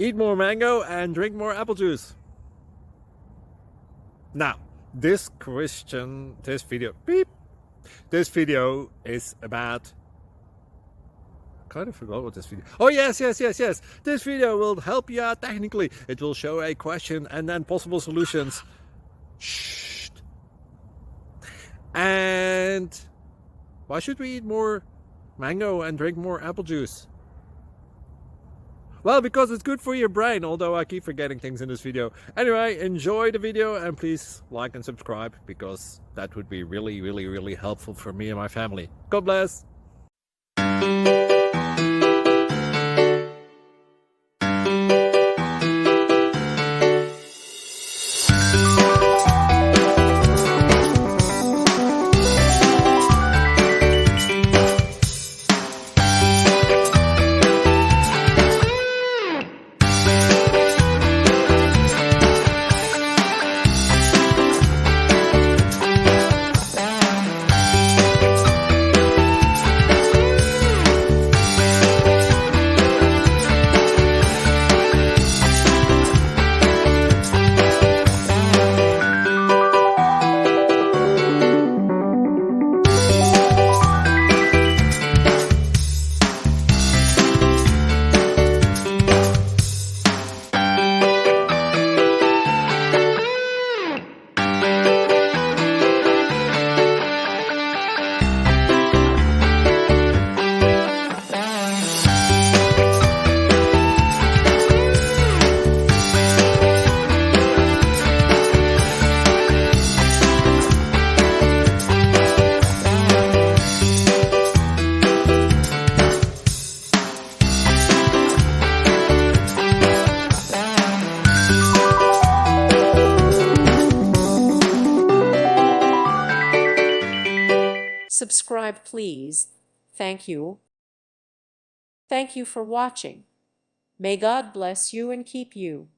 eat more mango and drink more apple juice. Now, this video is about, kind of forgot what this video. Oh yes. This video will help you out technically. It will show a question and then possible solutions. Shh. And why should we eat more mango and drink more apple juice? Well, because it's good for your brain, although I keep forgetting things in this video. Anyway, enjoy the video and please like and subscribe, because that would be really helpful for me and my family. God bless! Subscribe, please. Thank you. Thank you for watching. May God bless you and keep you.